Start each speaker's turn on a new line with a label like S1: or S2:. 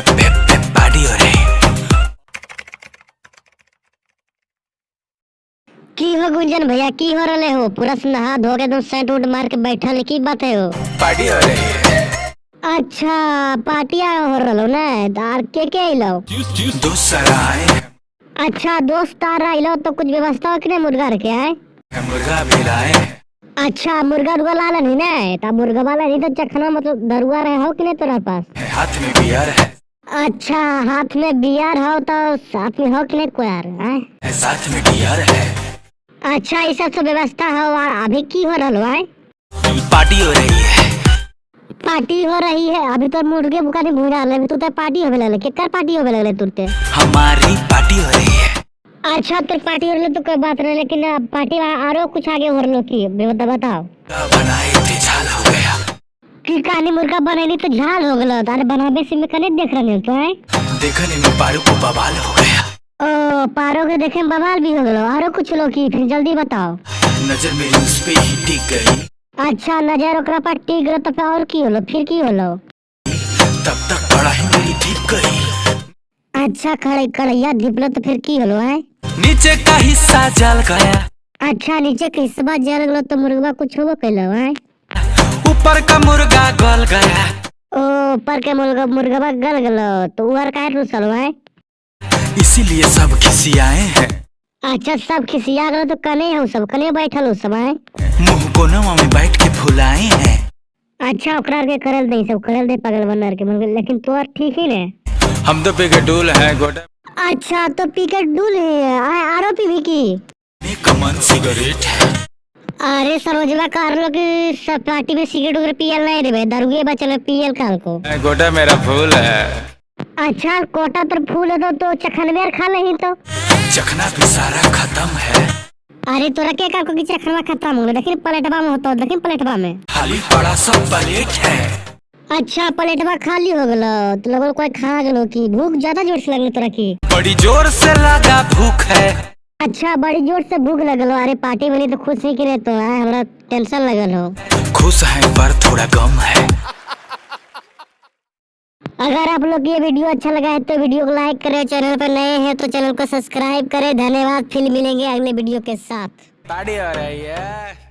S1: Party हो रही।
S2: की हो गुंजन भैया, की हो रहे हो? पूरा नहा धो के एकदम सेंट उट मार के बैठल, की बात है हो?
S1: पार्टी हो रही है।
S2: अच्छा पार्टिया हो रहा ना, तार के अलो?
S1: दोस्त सारा आए।
S2: अच्छा दोस्त तार अलो तो कुछ व्यवस्था हो कि नहीं? मुर्गा रखे है?
S1: मुर्गा भी लाए।
S2: अच्छा मुर्गा उर्गा लाला नहीं ना? तब मुर्गा वाला नहीं तो चखना मतलब दरुआ रहे हो कि नहीं तुम्हारे पास?
S1: हाथ में बियर है।
S2: अच्छा हाथ में बियर हो तो साथ में हो कि नहीं कोई है?
S1: साथ में बियर है।
S2: अच्छा ये सब व्यवस्था हो। अभी की हो रहा है?
S1: पार्टी हो रही है।
S2: पार्टी हो रही है? अभी तो मुर्गे बुकानी भूल रहा है, तू तो पार्टी होने लगे। कितना पार्टी होने लगे तुरते?
S1: हमारी पार्टी हो रही है।
S2: अच्छा तो पार्टी हो रही तो कोई बात नहीं, लेकिन पार्टी आरो कुछ आगे हो रहा की बताओ।
S1: बनाए थे झाल हो गया।
S2: की कहानी मुर्गा बनेली तो झाल हो गया? अरे बनावे से में कने देख रहे तो है?
S1: देखने में पारू को बवाल हो गया।
S2: ओ पारो के देखे में बवाल भी हो गया। आरो कुछ लो की फिर जल्दी बताओ।
S1: नजर मेरी उस पे ही टिक गई।
S2: अच्छा नजर ओकरा पर टिक गया तो फिर और की होलो? फिर की होलो?
S1: तब तक कढ़ाई मेरी धिप गई।
S2: अच्छा कढ़ैया धिपलो तो फिर की होलो है?
S1: नीचे का हिस्सा जल गया।
S2: अच्छा नीचे के हिस्सा जल गया तो मुर्गा कुछ होबो कैलो है?
S1: ऊपर का मुर्गा गल गया।
S2: ओ ऊपर के मुर्गा गल गलो तो उहर काहे रुसल है?
S1: इसीलिए सब खिसियाए हैं।
S2: अच्छा सब खिसिया गलो तो कने हो सब? कने बैठल हो सब है?
S1: मुंह कोनवा में बैठ के फुलाए हैं।
S2: अच्छा ओकरा के करल दे सब, करल दे पागल बनर के मन, लेकिन तो ठीक ही ने।
S1: हम तो पी के डूल है गोटा।
S2: अच्छा तो पी के डूल है आरो पी की?
S1: कमन सिगरेट है।
S2: अरे सरोजवा कर लो कि सब पार्टी में सिगरेट वगैरह पियल नहीं रे भाई, दारुए बचल पियल काल को।
S1: गोटा मेरा फूल है।
S2: अच्छा कोटा पर फूल है तो चखनवेर खा ले तो?
S1: चखना भी सारा खत्म है।
S2: अरे तोरा के का की चखनवा खत्म हो गया? देखिए प्लेटवा में होता, देखिए प्लेटवा में
S1: खाली बड़ा सा प्लेट है।
S2: अच्छा प्लेटवा खाली हो गलो तो लोगों कोई खा गलो की? भूख ज्यादा जोर से लगल तोरा की?
S1: बड़ी जोर से लगा भूख है।
S2: अच्छा बड़ी जोर से भूख लगल हो? अरे पार्टी वाली तो खुश ही की रहे तो है, हमरा टेंशन लगल हो।
S1: खुश है पर थोड़ा गम है।
S2: अगर आप लोग ये वीडियो अच्छा लगा है तो वीडियो को लाइक करें, चैनल पर नए हैं तो चैनल को सब्सक्राइब करें। धन्यवाद, फिर मिलेंगे अगले वीडियो के साथ।
S1: पार्टी हो रही है।